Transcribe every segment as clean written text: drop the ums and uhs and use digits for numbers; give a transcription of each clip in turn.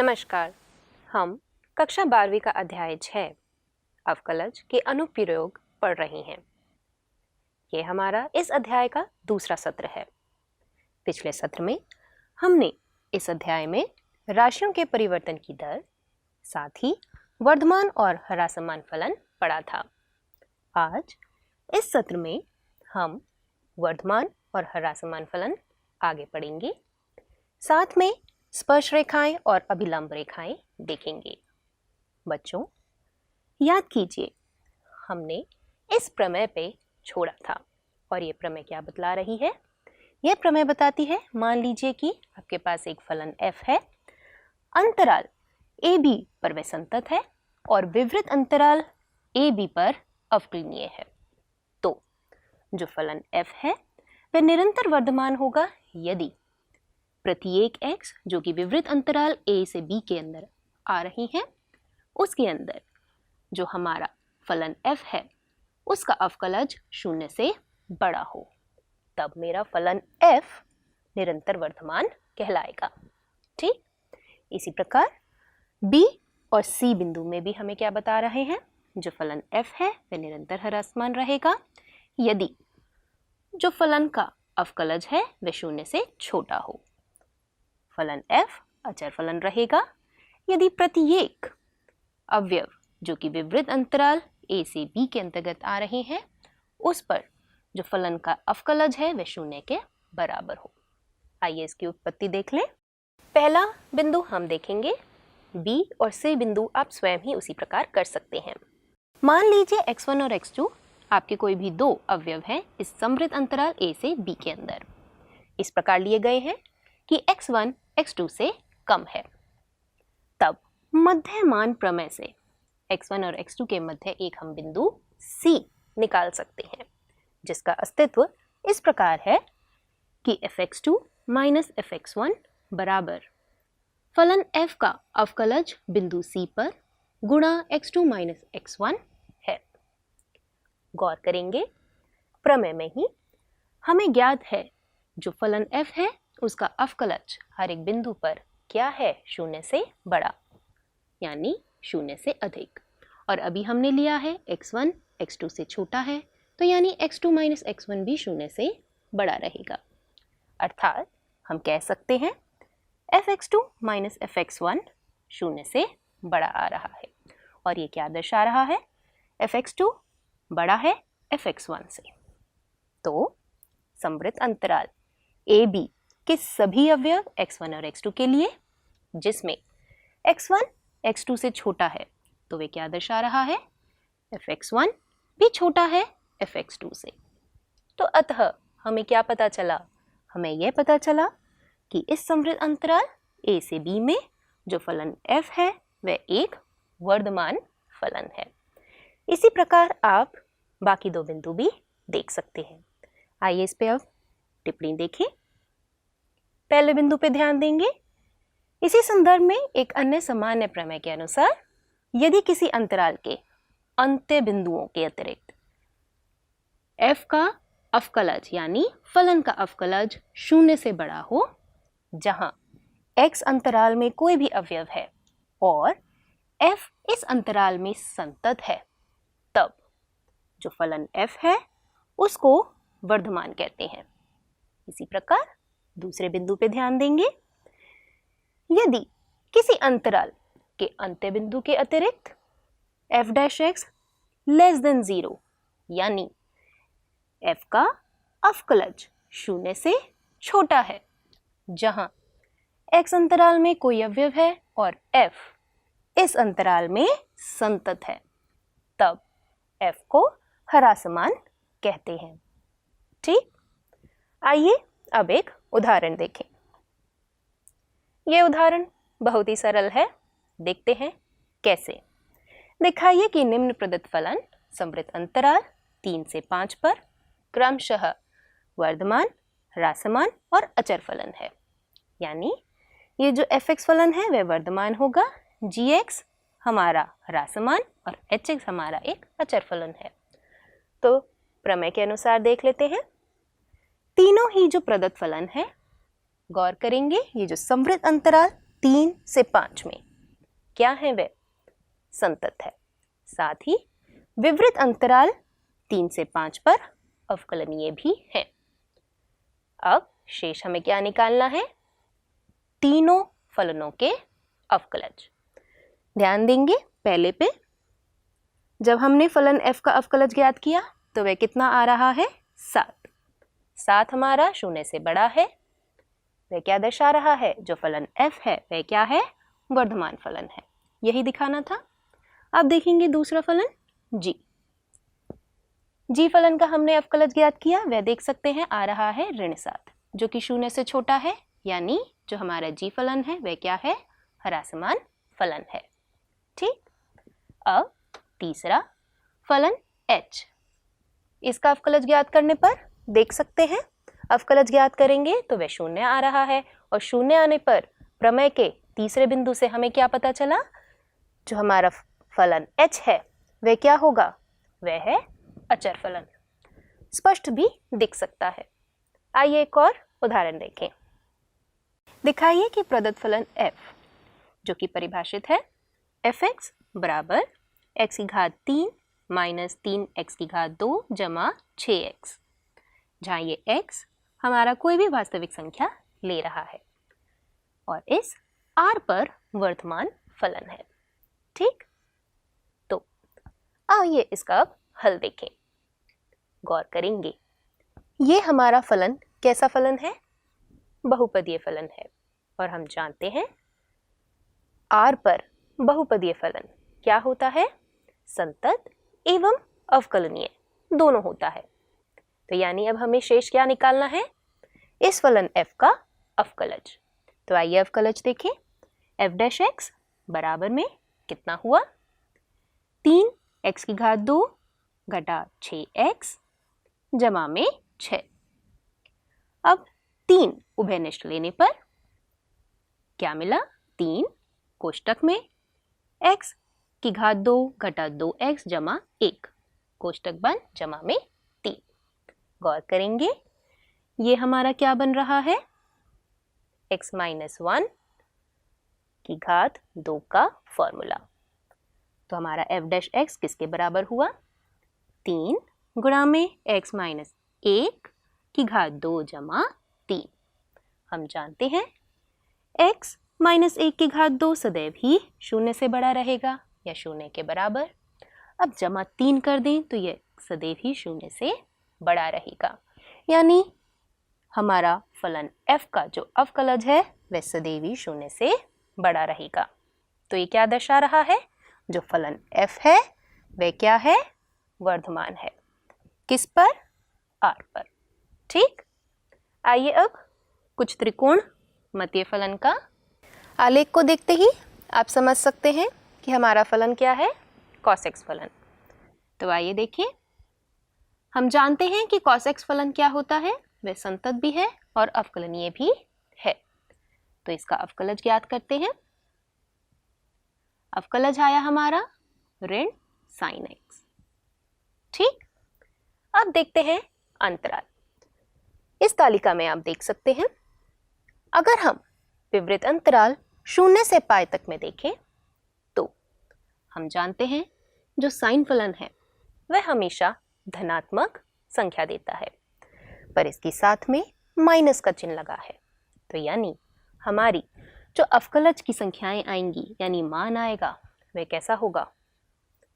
नमस्कार। हम कक्षा 12वीं का अध्याय 6 अवकलज के अनुप्रयोग पढ़ रहे हैं। ये हमारा इस अध्याय का दूसरा सत्र है। पिछले सत्र में हमने इस अध्याय में राशियों के परिवर्तन की दर, साथ ही वर्धमान और ह्रासमान फलन पढ़ा था। आज इस सत्र में हम वर्धमान और ह्रासमान फलन आगे पढ़ेंगे, साथ में स्पर्श रेखाएं और अभिलंब रेखाएं देखेंगे। बच्चों, याद कीजिए, हमने इस प्रमेय पे छोड़ा था और ये प्रमेय क्या बतला रही है? यह प्रमेय बताती है, मान लीजिए कि आपके पास एक फलन f है, अंतराल AB पर वह संतत है और विवृत अंतराल AB पर अवकलनीय है। तो जो फलन f है वह निरंतर वर्धमान होगा यदि प्रत्येक x जो कि विवृत अंतराल a से b के अंदर आ रही है, उसके अंदर जो हमारा फलन f है उसका अवकलज 0 से बड़ा हो, तब मेरा फलन f निरंतर वर्धमान कहलाएगा। ठीक, इसी प्रकार b और c बिंदु में भी हमें क्या बता रहे हैं? जो फलन f है वह निरंतर ह्रासमान रहेगा यदि जो फलन का अवकलज है वह 0 से छोटा हो। फलन f अचर फलन रहेगा यदि प्रत्येक अवयव जो कि विवृत अंतराल a से b के अंतर्गत आ रहे हैं उस पर जो फलन का अवकलज है वह 0 के बराबर हो। आइए इसकी उत्पत्ति देख लें। पहला बिंदु हम देखेंगे, b और c बिंदु आप स्वयं ही उसी प्रकार कर सकते हैं। मान लीजिए x1 और x2 आपके कोई भी दो अवयव हैं इस समवृत्त अंतराल a से b के अंदर। इस प्रकार लिए गए हैं कि x1 x2 से कम है। तब मध्यमान प्रमेय से x1 और x2 के मध्य एक हम बिंदु C निकाल सकते हैं, जिसका अस्तित्व इस प्रकार है कि fx2 माइनस fx1 बराबर फलन f का अवकलज बिंदु C पर गुणा x2 माइनस x1 है। गौर करेंगे, प्रमेय में ही हमें ज्ञात है जो फलन f है उसका अवकलज हर एक बिंदु पर क्या है? 0 से बड़ा, यानी 0 से अधिक। और अभी हमने लिया है x1 x2 से छोटा है, तो यानी x2 माइनस x1 भी 0 से बड़ा रहेगा। अर्थात हम कह सकते हैं fx2 माइनस fx1 0 से बड़ा आ रहा है। और ये क्या दर्शा रहा है? fx2 बड़ा है fx1 से। तो समवृत्त अंतराल AB के सभी अवयव x1 और x2 के लिए जिसमें x1 x2 से छोटा है, तो वे क्या दर्शा रहा है? fx1 भी छोटा है fx2 से। तो अतः हमें क्या पता चला? हमें यह पता चला कि इस समवृत्त अंतराल a से b में जो फलन f है वह एक वर्धमान फलन है। इसी प्रकार आप बाकी दो बिंदु भी देख सकते हैं। आइए इस पे अब टिप्पणी देखें। पहले बिंदु पे ध्यान देंगे। इसी संदर्भ में एक अन्य सामान्य प्रमेय के अनुसार यदि किसी अंतराल के अंत्य बिंदुओं के अतिरिक्त f का अवकलज यानी फलन का अवकलज 0 से बड़ा हो, जहां x अंतराल में कोई भी अवयव है और f इस अंतराल में संतत है, तब जो फलन f है उसको वर्धमान कहते हैं। इसी प्रकार दूसरे बिंदु पे ध्यान देंगे। यदि किसी अंतराल के अंत्य बिंदु के अतिरिक्त f dash x less than 0 यानी f का अवकलज 0 से छोटा है, जहां x अंतराल में कोई अवयव है और f इस अंतराल में संतत है, तब f को ह्रासमान कहते हैं। ठीक, आइए अब एक उदाहरण देखें। यह उदाहरण बहुत ही सरल है, देखते हैं कैसे। दिखाइए कि निम्न प्रदत्त फलन समवृत्त अंतराल 3 से 5 पर क्रमशः वर्धमान, ह्रासमान और अचर फलन है। यानी ये जो fx फलन है वह वर्धमान होगा, gx हमारा ह्रासमान और hx हमारा एक अचर फलन है। तो प्रमेय के अनुसार देख लेते हैं। तीनों ही जो प्रदत्त फलन है, गौर करेंगे, ये जो समवृत्त अंतराल 3 से 5 में क्या है वह संतत है। साथ ही विवृत अंतराल 3 से 5 पर अवकलनीय भी है। अब शेष हमें क्या निकालना है, तीनों फलनों के अवकलज। ध्यान देंगे पहले पे, जब हमने फलन f का अवकलज ज्ञात किया तो वह कितना आ रहा है, 7। 7 हमारा 0 से बड़ा है। वह क्या दर्शा रहा है, जो फलन f है वह क्या है, वर्धमान फलन है। यही दिखाना था। अब देखेंगे दूसरा फलन g। g फलन का हमने अवकलज ज्ञात किया, वह देख सकते हैं आ रहा है ऋण 7, जो कि 0 से छोटा है, यानी जो हमारा g फलन है वह क्या है, ह्रासमान फलन है। ठीक। अब तीसरा फलन h, इसका अवकलज ज्ञात करने पर देख सकते हैं, अवकलज ज्ञात करेंगे तो वह 0 आ रहा है, और 0 आने पर प्रमेय के तीसरे बिंदु से हमें क्या पता चला, जो हमारा फलन h है वह क्या होगा, वह है अचर फलन। स्पष्ट भी दिख सकता है। आइए एक और उदाहरण देखें। दिखाइए कि प्रदत्त फलन f, जो कि परिभाषित है fx बराबर x की घात 3 माइनस 3x की घात 2 जमा 6x, जहाँ ये x हमारा कोई भी वास्तविक संख्या ले रहा है और इस r पर वर्तमान फलन है। ठीक। तो आइए इसका अब हल देखें, गौर करेंगे। ये हमारा फलन कैसा फलन है, बहुपदीय फलन है, और हम जानते हैं r पर बहुपदीय फलन क्या होता है, संतत एवं अवकलनीय दोनों होता है। तो यानी अब हमें शेष क्या निकालना है, इस फलन f का अवकलज। तो आइए अवकलज देखें। f डैश x बराबर में कितना हुआ, 3x की घात 2 घटा 6x जमा में 6। अब 3 उभयनिष्ठ लेने पर क्या मिला, 3 कोष्टक में x की घात 2 घटा 2x जमा 1, कोष्टक बंद जमा में 3। गौर करेंगे ये हमारा क्या बन रहा है, x माइनस 1 की घात 2 का फॉर्मूला। तो हमारा f डैश x किसके बराबर हुआ, 3 गुणा में x माइनस 1 की घात 2 जमा 3। हम जानते हैं x माइनस 1 की घात 2 सदैव ही 0 से बड़ा रहेगा या 0 के बराबर। अब जमा 3 कर दें तो यह सदैव ही 0 से बड़ा रहेगा, यानी हमारा फलन f का जो अवकलज है वह सदैव ही 0 से बड़ा रहेगा। तो ये क्या दर्शा रहा है, जो फलन f है वह क्या है, वर्धमान है। किस पर, r पर। ठीक। आइए अब कुछ त्रिकोण मतीय फलन का आलेख को देखते ही आप समझ सकते हैं कि हमारा फलन क्या है, cos x फलन। तो आइए देखिए, हम जानते हैं कि cos x फलन क्या होता है, वह संतत भी है और अवकलनीय भी है। तो इसका अवकलज ज्ञात करते हैं। अवकलज आया हमारा ऋण sin x। ठीक। अब देखते हैं अंतराल। इस तालिका में आप देख सकते हैं, अगर हम विवृत अंतराल 0 से π तक में देखें तो हम जानते हैं जो साइन फलन है वह हमेशा धनात्मक संख्या देता है, पर इसके साथ में माइनस का चिन्ह लगा है। तो यानी हमारी जो अवकलज की संख्याएं आएंगी, यानी मान आएगा, वह कैसा होगा,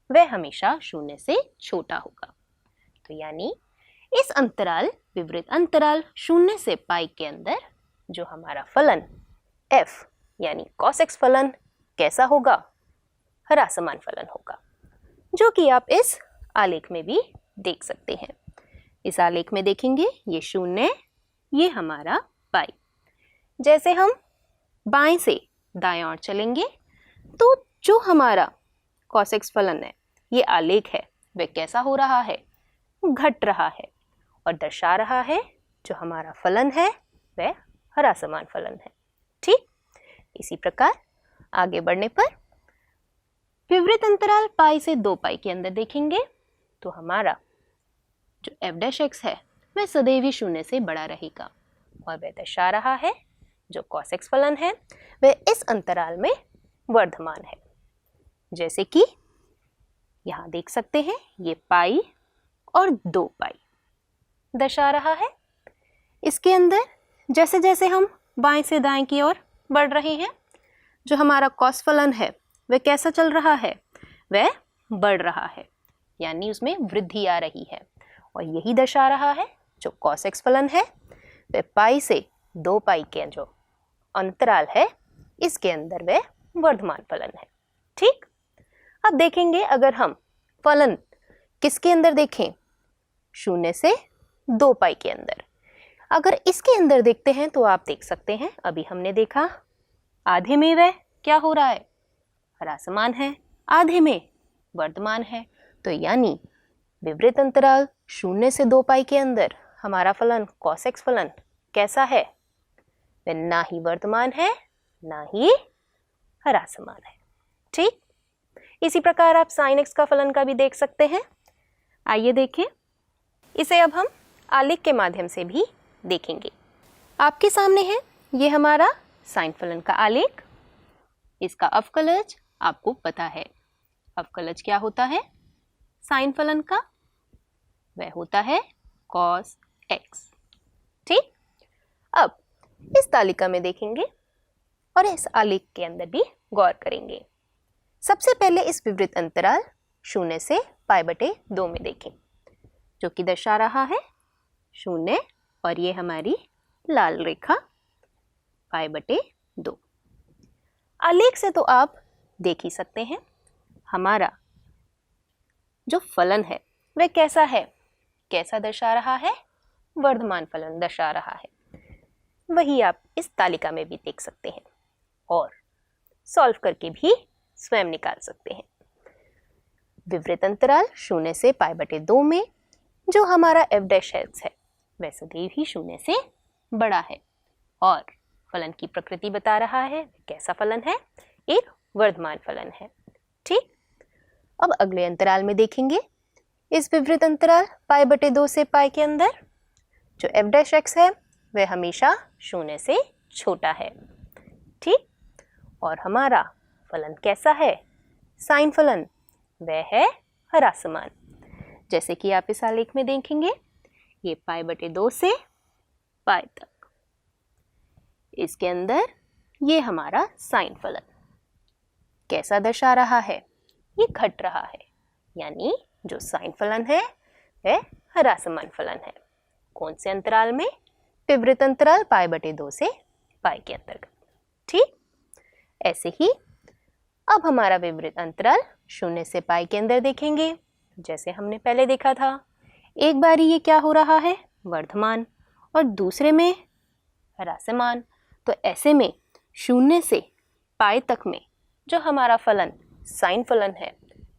वह हमेशा 0 से छोटा होगा। तो यानी इस अंतराल विवृत अंतराल 0 से π के अंदर जो हमारा फलन f यानी cos x फलन कैसा होगा, ह्रासमान फलन होगा, जो कि आप इस आलेख में भी देख सकते हैं। इस आलेख में देखेंगे ये 0, ये हमारा π। जैसे हम बाएं से दाएं ओर चलेंगे तो जो हमारा cos x फलन है, ये आलेख है, वह कैसा हो रहा है, घट रहा है और दर्शा रहा है जो हमारा फलन है वह ह्रासमान फलन है। ठीक। इसी प्रकार आगे बढ़ने पर विवृत अंतराल π से 2π के अंदर देखेंगे तो हमारा जो f डैश x है वह सदैव ही 0 से बड़ा रहेगा और वह दर्शा रहा है जो cos x फलन है वह इस अंतराल में वर्धमान है। जैसे कि यहाँ देख सकते हैं ये पाई और 2 पाई दर्शा रहा है। इसके अंदर जैसे जैसे हम बाएं से दाएं की ओर बढ़ रहे हैं, जो हमारा cos फलन है वह कैसा चल रहा है, वह बढ़ रहा है, यानी उसमें वृद्धि आ रही है। और यही दर्शा रहा है जो cos x फलन है वह पाई से 2 पाई के जो अंतराल है इसके अंदर वह वर्धमान फलन है। ठीक, अब देखेंगे अगर हम फलन किसके अंदर देखें, 0 से 2 पाई के अंदर। अगर इसके अंदर देखते हैं तो आप देख सकते हैं अभी हमने देखा आधे में वह क्या हो रहा है, ह्रासमान है, आधे में वर्धमान है। तो यानी विपरीत अंतराल 0 से 2 पाई के अंदर हमारा फलन cos x फलन कैसा है, वह ना ही वर्धमान है ना ही ह्रासमान है। ठीक, इसी प्रकार आप sin x का फलन का भी देख सकते हैं। आइए देखें, इसे अब हम आलेख के माध्यम से भी देखेंगे। आपके सामने है ये हमारा साइन फलन का आलेख। इसका अवकलज आपको पता है, अवकलज क्या होता है साइन फलन का, वह होता है cos x। ठीक, अब इस तालिका में देखेंगे और इस आलेख के अंदर भी गौर करेंगे। सबसे पहले इस विपरीत अंतराल 0 से π/2 में देखें, जो कि दर्शा रहा है 0 और ये हमारी लाल रेखा π/2। आलेख से तो आप देख ही सकते हैं हमारा जो फलन है वह कैसा है, कैसा दर्शा रहा है, वर्धमान फलन दर्शा रहा है। वही आप इस तालिका में भी देख सकते हैं और सॉल्व करके भी स्वयं निकाल सकते हैं। विपरीत अंतराल 0 से π/2 में जो हमारा f' है वह सदैव ही 0 से बड़ा है और फलन की प्रकृति बता रहा है कैसा फलन है, एक वर्धमान फलन है। ठीक, अब अगले अंतराल में देखेंगे इस विपरीत अंतराल π/2 से π के अंदर जो f' है वह हमेशा 0 से छोटा है। ठीक, और हमारा फलन कैसा है, साइन फलन, वह है ह्रासमान। जैसे कि आप इस आलेख में देखेंगे ये π/2 से π तक, इसके अंदर ये हमारा साइन फलन कैसा दर्शा रहा है, ये घट रहा है, यानी जो साइन फलन है वह ह्रासमान फलन है। कौन से अंतराल में, विपरीत अंतराल π/2 से π के अंतर्गत। ठीक, ऐसे ही अब हमारा विपरीत अंतराल 0 से π के अंदर देखेंगे, जैसे हमने पहले देखा था। एक बारी ये क्या हो रहा है, वर्धमान, और दूसरे में ह्रासमान। तो ऐसे में 0 से π तक में जो हमारा फलन साइन फलन है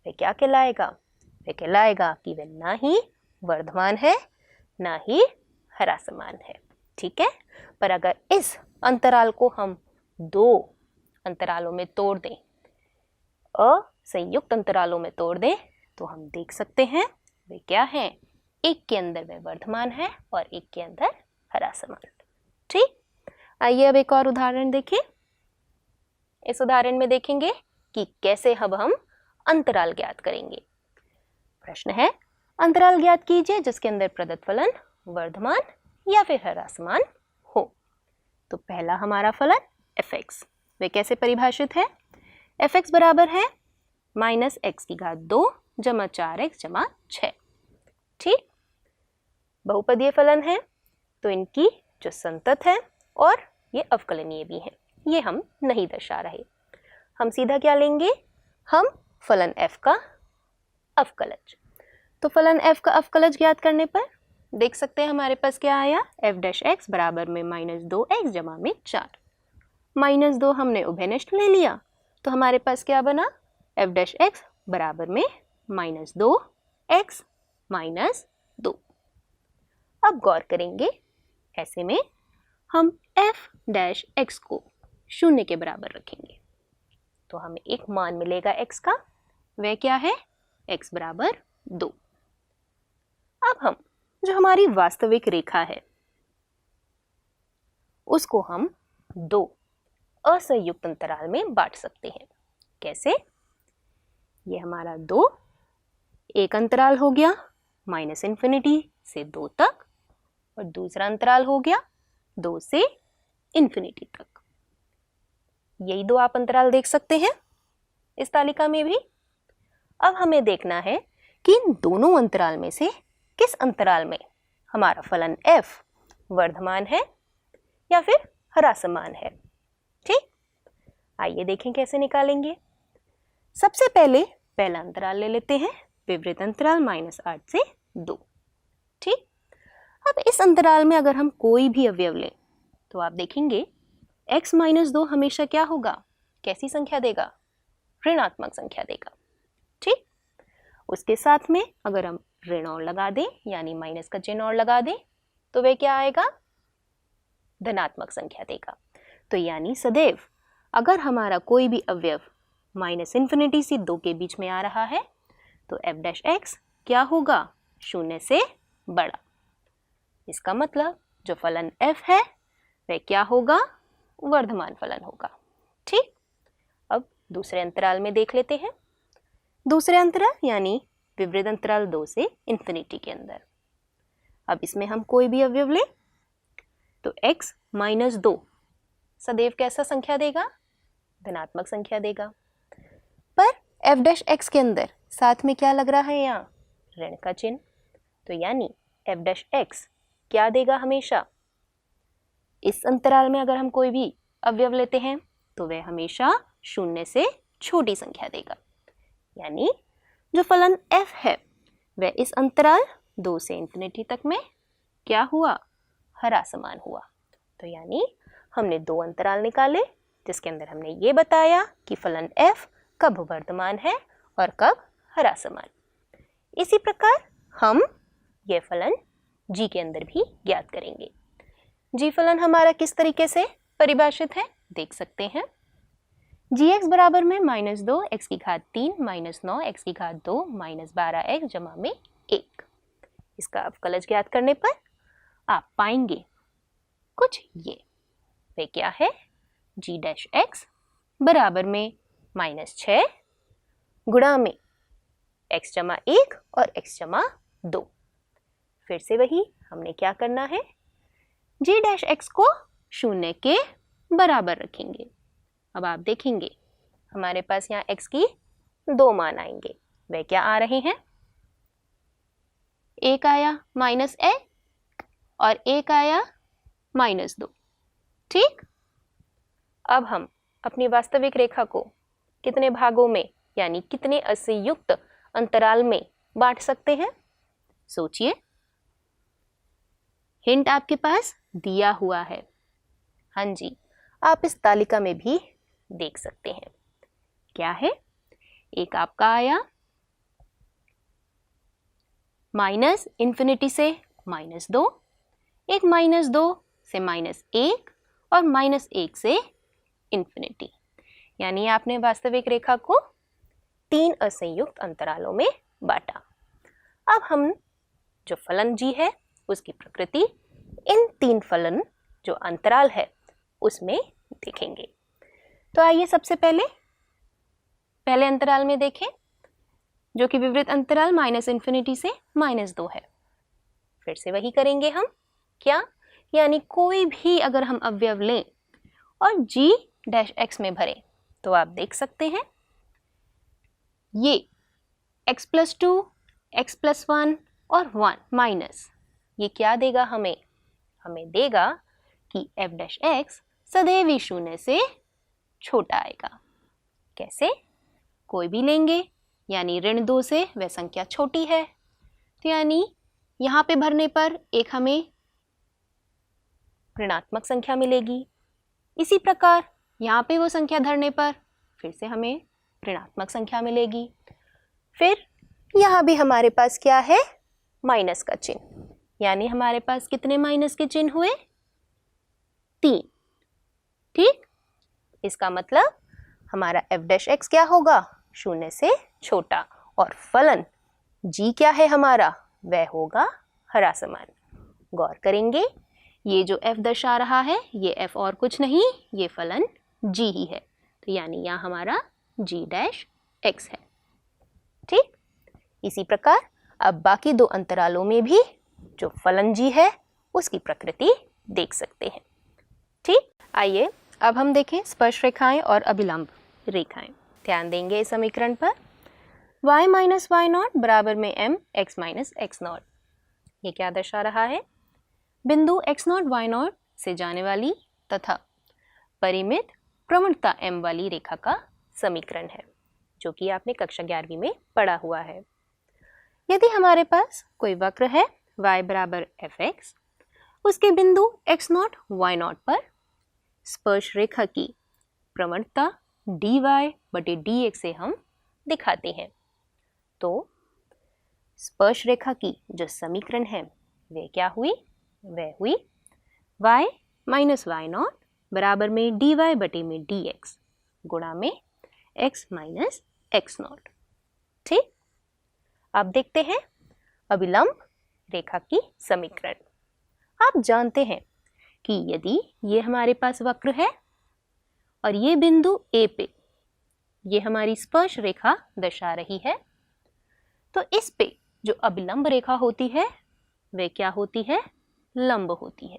वह क्या कहलाएगा, वह कहलाएगा कि वह ना ही वर्धमान है ना ही ह्रासमान है। ठीक है, पर अगर इस अंतराल को हम 2 अंतरालों में तोड़ दें, असंयुक्त अंतरालों में तोड़ दें, तो हम देख सकते हैं वे क्या हैं, एक के अंदर वह वर्धमान है और एक के अंदर ह्रासमान। ठीक, आइए अब एक और उदाहरण देखें। इस उदाहरण में देखेंगे कि कैसे अब हम अंतराल ज्ञात करेंगे। प्रश्न है, अंतराल ज्ञात कीजिए जिसके अंदर प्रदत्त फलन वर्धमान या फिर ह्रासमान हो। तो पहला हमारा फलन f(x) वे कैसे परिभाषित है, f(x) बराबर है -x⁻2 जमा 4x जमा 6। ठीक, बहुपदीय फलन है तो इनकी जो संतत है और ये अवकलनीय भी है, ये हम नहीं दर्शा रहे। हम सीधा क्या लेंगे, हम फलन f का अवकलज। तो फलन f का अवकलज ज्ञात करने पर देख सकते हैं हमारे पास क्या आया, f' बराबर में -2x जमा में 4। -2 हमने उभयनिष्ठ ले लिया तो हमारे पास क्या बना, f' बराबर में -2x -2। अब गौर करेंगे, ऐसे में हम f' को 0 के बराबर रखेंगे तो हमें एक मान मिलेगा x का, वह क्या है, x बराबर 2। अब हम जो हमारी वास्तविक रेखा है उसको हम दो असंयुक्त अंतराल में बांट सकते हैं। कैसे? ये हमारा 2 एक अंतराल हो गया -∞ से 2 तक, और दूसरा अंतराल हो गया 2 से ∞ तक। यही 2 आप अंतराल देख सकते हैं इस तालिका में भी। अब हमें देखना है कि इन दोनों अंतराल में से किस अंतराल में हमारा फलन f वर्धमान है या फिर ह्रासमान है। ठीक, आइए देखें कैसे निकालेंगे। सबसे पहले पहला अंतराल ले लेते हैं, विपरीत अंतराल -8 से 2। ठीक, अब इस अंतराल में अगर हम कोई भी अवयव लें तो आप देखेंगे x - 2 हमेशा क्या होगा, कैसी संख्या देगा, ऋणात्मक संख्या देगा। ठीक, उसके साथ में अगर हम ऋण और लगा दें, यानी माइनस का चिन्ह और लगा दें, तो वह क्या आएगा, धनात्मक संख्या देगा। तो यानी सदैव अगर हमारा कोई भी अवयव -∞ से 2 के बीच में आ रहा है तो f' क्या होगा, 0 से बड़ा। इसका मतलब जो फलन f है वह क्या होगा, वर्धमान फलन होगा। ठीक, अब दूसरे अंतराल में देख लेते हैं। दूसरे अंतराल यानी विपरीत अंतराल 2 से ∞ के अंदर, अब इसमें हम कोई भी अवयव लें तो x - 2 सदैव कैसा संख्या देगा, धनात्मक संख्या देगा। पर f' के अंदर साथ में क्या लग रहा है, यहाँ ऋण का चिन्ह, तो यानी f' क्या देगा, हमेशा इस अंतराल में अगर हम कोई भी अवयव लेते हैं तो वह हमेशा 0 से छोटी संख्या देगा। यानी जो फलन f है वह इस अंतराल 2 से ∞ तक में क्या हुआ, ह्रासमान हुआ। तो यानी हमने 2 अंतराल निकाले जिसके अंदर हमने ये बताया कि फलन f कब वर्धमान है और कब ह्रासमान। इसी प्रकार हम यह फलन g के अंदर भी ज्ञात करेंगे। g फलन हमारा किस तरीके से परिभाषित है देख सकते हैं। gx बराबर में -2 x की घात 3 -9 x की घात 2 -12x जमा में 1। इसका अवकलज ज्ञात करने पर आप पाएंगे कुछ ये, वे क्या है, g' बराबर में -6 गुणा में x जमा 1 और x जमा 2। फिर से वही हमने क्या करना है, g' को 0 के बराबर रखेंगे। अब आप देखेंगे हमारे पास यहाँ x की 2 मान आएंगे, वे क्या आ रहे हैं, एक आया -a और एक आया -2। ठीक, अब हम अपनी वास्तविक रेखा को कितने भागों में यानी कितने असंयुक्त अंतराल में बांट सकते हैं, सोचिए। हिंट आपके पास दिया हुआ है। हाँ जी, आप इस तालिका में भी देख सकते हैं। क्या है, एक आपका आया -∞ से -2, एक -2 से -1 और -1 से ∞। यानी आपने वास्तविक रेखा को 3 असंयुक्त अंतरालों में बांटा। अब हम जो फलन g है उसकी प्रकृति इन 3 फलन जो अंतराल है उसमें देखेंगे। तो आइए सबसे पहले पहले अंतराल में देखें जो कि विपरीत अंतराल -∞ से -2 है। फिर से वही करेंगे हम, क्या, यानी कोई भी अगर हम अवयव लें और g' में भरें तो आप देख सकते हैं ये x+2 x+1 और 1 माइनस ये क्या देगा, हमें देगा कि f' सदैव ही 0 से छोटा आएगा। कैसे, कोई भी लेंगे यानी ऋण 2 से वह संख्या छोटी है, तो यानी यहाँ पे भरने पर एक हमें ऋणात्मक संख्या मिलेगी। इसी प्रकार यहाँ पे वो संख्या धरने पर फिर से हमें ऋणात्मक संख्या मिलेगी। फिर यहाँ भी हमारे पास क्या है, माइनस का चिन्ह, यानी हमारे पास कितने माइनस के चिन्ह हुए, 3। ठीक, इसका मतलब हमारा f' क्या होगा, 0 से छोटा, और फलन g क्या है हमारा, वह होगा ह्रासमान। गौर करेंगे ये जो f दर्शा रहा है ये f और कुछ नहीं, ये फलन g ही है। तो यानी यहाँ हमारा g डैश x है। ठीक, इसी प्रकार अब बाकी दो अंतरालों में भी जो फलन g है उसकी प्रकृति देख सकते हैं। ठीक, आइए अब हम देखें स्पर्श रेखाएं और अभिलंब रेखाएं। ध्यान देंगे इस समीकरण पर। y माइनस वाई नॉट बराबर में m x minus x not. ये क्या दर्शा रहा है? बिंदु x नॉट y नॉट से जाने वाली तथा परिमित प्रवणता m वाली रेखा का समीकरण है, जो कि आपने कक्षा 11वीं में पढ़ा हुआ है। यदि हमारे पास कोई वक्र है y बराबर fx, उसके बिंदु x नॉट y नॉट पर स्पर्श रेखा की प्रवणता dy बटे dx से हम दिखाते हैं। तो स्पर्श रेखा की जो समीकरण है वह क्या हुई? वह हुई y माइनस वाई नॉट बराबर में dy बटे में dx गुणा में x माइनस एक्स नॉट। ठीक, अब देखते हैं अभिलंब रेखा की समीकरण। आप जानते हैं कि यदि ये हमारे पास वक्र है और ये बिंदु A पे ये हमारी स्पर्श रेखा दर्शा रही है, तो इस पे जो अभिलंब रेखा होती है वह क्या होती है? लंब होती है।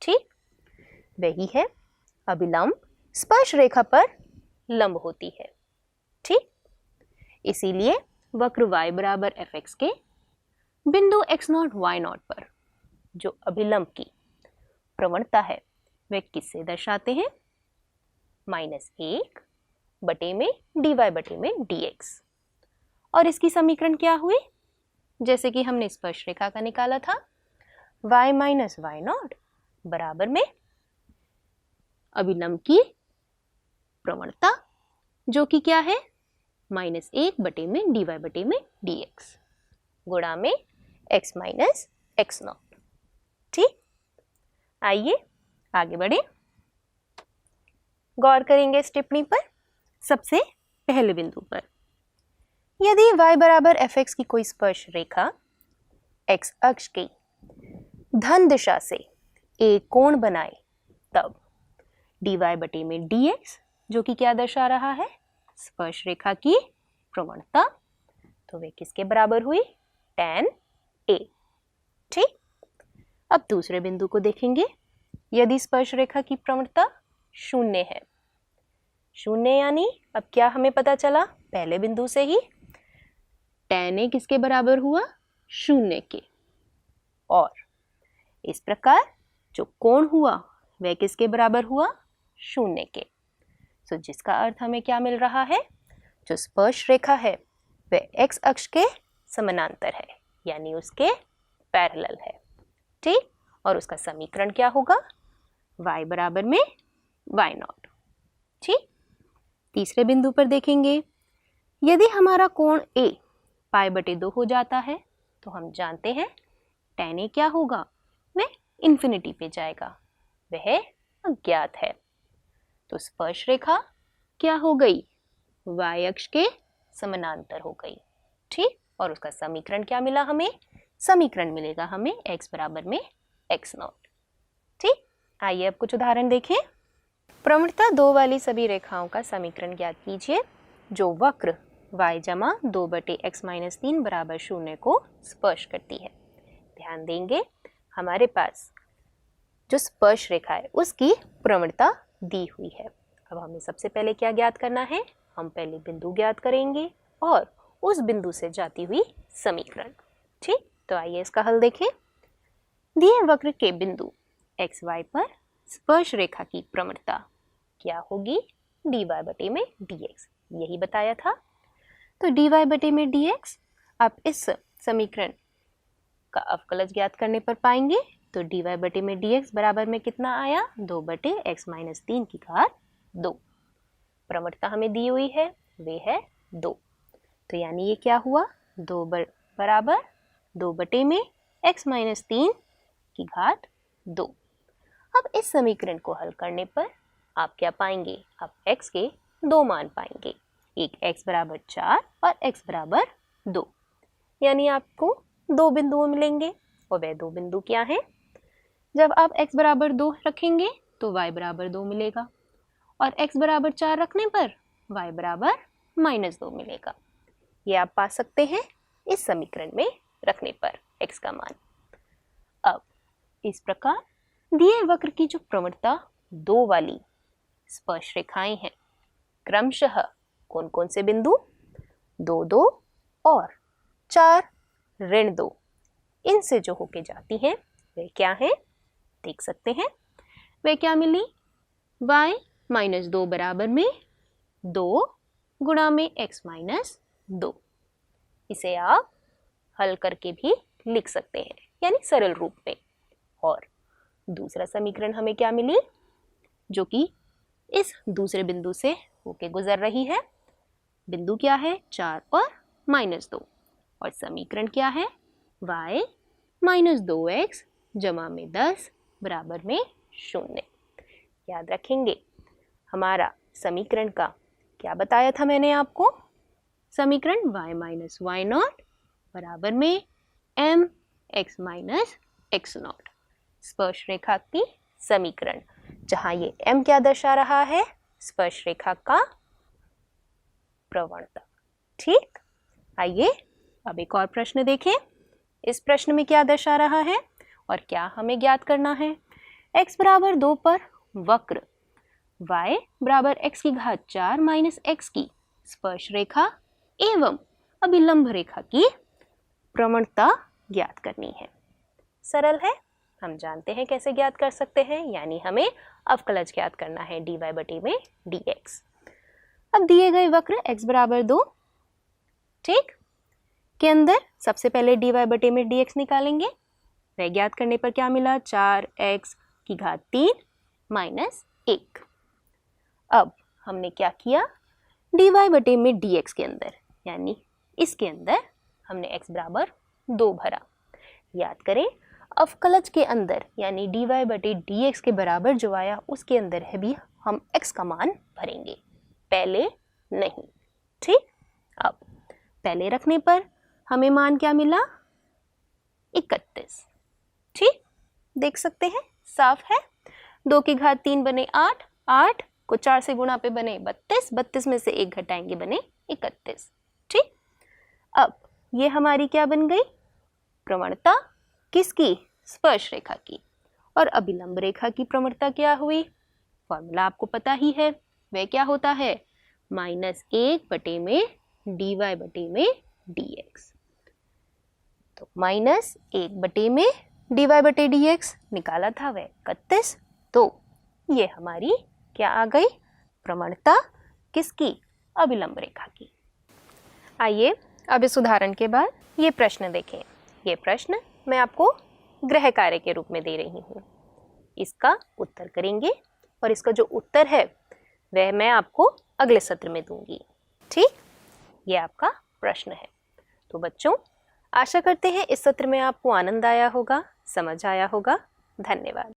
ठीक, वही है अभिलंब स्पर्श रेखा पर लंब होती है। ठीक, इसीलिए वक्र y बराबर fx के बिंदु x नॉट y नॉट पर जो अभिलंब की प्रवणता है वह किससे दर्शाते हैं? -1 बटे में dy बटे में dx। और इसकी समीकरण क्या हुई? जैसे कि हमने स्पर्श रेखा का निकाला था, y माइनस वाई नॉट बराबर में अभिलंब की प्रवणता जो कि क्या है? -1 बटे में dy बटे में dx गुणा में x माइनस एक्स नॉट। ठीक, आइए आगे बढ़े। गौर करेंगे इस टिप्पणी पर। सबसे पहले बिंदु पर यदि y बराबर fx की कोई स्पर्श रेखा x अक्ष की धन दिशा से एक कोण बनाए, तब dy बटे में dx जो कि क्या दर्शा रहा है? स्पर्श रेखा की प्रवणता, तो वे किसके बराबर हुई? tan a। ठीक, अब दूसरे बिंदु को देखेंगे। यदि स्पर्श रेखा की प्रवणता 0 है, 0 यानी अब क्या हमें पता चला पहले बिंदु से ही? tan a किसके बराबर हुआ? 0 के। और इस प्रकार जो कोण हुआ वह किसके बराबर हुआ? 0 के। तो जिसका अर्थ हमें क्या मिल रहा है? जो स्पर्श रेखा है वह x अक्ष के समानांतर है, यानी उसके पैरेलल है। ठीक, और उसका समीकरण क्या होगा? y बराबर में वाई नॉट। ठीक, तीसरे बिंदु पर देखेंगे। यदि हमारा कोण a पाई बटे 2 हो जाता है, तो हम जानते हैं tan a क्या होगा? वह इन्फिनिटी पे जाएगा, वह अज्ञात है। तो स्पर्श रेखा क्या हो गई? y अक्ष के समानांतर हो गई। ठीक, और उसका समीकरण क्या मिला हमें? समीकरण मिलेगा हमें x बराबर में एक्स नॉट। ठीक, आइए अब कुछ उदाहरण देखें। प्रवणता 2 वाली सभी रेखाओं का समीकरण ज्ञात कीजिए जो वक्र y जमा 2 बटे x माइनस 3 बराबर 0 को स्पर्श करती है। ध्यान देंगे हमारे पास जो स्पर्श रेखा है उसकी प्रवणता दी हुई है। अब हमें सबसे पहले क्या ज्ञात करना है? हम पहले बिंदु ज्ञात करेंगे और उस बिंदु से जाती हुई समीकरण। ठीक, तो आइए इसका हल देखें। दिए वक्र के बिंदु एक्स वाई पर स्पर्श रेखा की प्रवणता क्या होगी? dy बटे में dx, यही बताया था। तो dy बटे में dx आप इस समीकरण का अवकलज ज्ञात करने पर पाएंगे। तो dy बटे में dx बराबर में कितना आया? 2 बटे x माइनस 3 की घात 2। प्रवणता हमें दी हुई है वे है 2, तो यानी ये क्या हुआ? 2 बराबर 2 बटे में x माइनस 3 की घात 2। अब इस समीकरण को हल करने पर आप क्या पाएंगे? आप x के 2 मान पाएंगे, एक x बराबर 4 और x बराबर 2, यानी आपको 2 बिंदु मिलेंगे। और वह 2 बिंदु क्या हैं? जब आप x बराबर 2 रखेंगे तो y बराबर 2 मिलेगा, और x बराबर 4 रखने पर y बराबर -2 मिलेगा। ये आप पा सकते हैं इस समीकरण में रखने पर x का मान। अब इस प्रकार दिए वक्र की जो प्रवणता 2 वाली स्पर्शरेखाएं हैं, क्रमशः कौन कौन से बिंदु 2, 2 और 4, ऋण 2, इनसे जो होके जाती हैं वे क्या हैं देख सकते हैं। वे क्या मिली, y -2 बराबर में 2 गुणा में x -2। इसे आप हल करके भी लिख सकते हैं, यानी सरल रूप में। और दूसरा समीकरण हमें क्या मिली, जो कि इस दूसरे बिंदु से होके गुजर रही है। बिंदु क्या है, 4 और -2, और समीकरण क्या है, y -2x जमा में 10 बराबर में 0। याद रखेंगे हमारा समीकरण का क्या बताया था मैंने आपको, समीकरण y y0 बराबर में mx x0, स्पर्श रेखा की समीकरण, जहां ये m क्या दर्शा रहा है, स्पर्श रेखा का प्रवणता। ठीक, आइए अब एक और प्रश्न देखें। इस प्रश्न में क्या दर्शा रहा है और क्या हमें ज्ञात करना है। x बराबर 2 पर वक्र y बराबर x की घात 4 माइनस x की स्पर्श रेखा एवं अभिलंब रेखा की प्रवणता ज्ञात करनी है। सरल है, हम जानते हैं कैसे ज्ञात कर सकते हैं, यानी हमें अवकलज ज्ञात करना है dy बटे में dx। अब दिए गए वक्र x बराबर 2, ठीक, के अंदर सबसे पहले dy बटे में dx निकालेंगे। वह ज्ञात करने पर क्या मिला, 4x की घात 3 माइनस 1। अब हमने क्या किया, dy बटे में dx के अंदर, यानी इसके अंदर हमने x बराबर 2 भरा। याद करें अवकलज के अंदर यानी dy बटे dx के बराबर जो आया उसके अंदर है भी हम x का मान भरेंगे, पहले नहीं। ठीक, अब पहले रखने पर हमें मान क्या मिला, 31। ठीक, देख सकते हैं साफ है। 2 की घात 3 बने 8, 8 को 4 से गुणा पे बने 32, 32 में से 1 घटाएंगे बने 31। ठीक, अब ये हमारी क्या बन गई, प्रवणता किसकी, स्पर्श रेखा की। और अभिलंब रेखा की प्रवणता क्या हुई, फॉर्मूला आपको पता ही है, वह क्या होता है, -1 बटे में dy बटे में dx। तो -1 बटे में dy बटे dx निकाला था वह 31। तो ये हमारी क्या आ गई, प्रवणता किसकी, अभिलंब रेखा की। आइए अब इस उदाहरण के बाद ये प्रश्न देखें। ये प्रश्न मैं आपको गृह कार्य के रूप में दे रही हूँ, इसका उत्तर करेंगे और इसका जो उत्तर है वह मैं आपको अगले सत्र में दूंगी। ठीक, ये आपका प्रश्न है। तो बच्चों आशा करते हैं इस सत्र में आपको आनंद आया होगा, समझ आया होगा। धन्यवाद।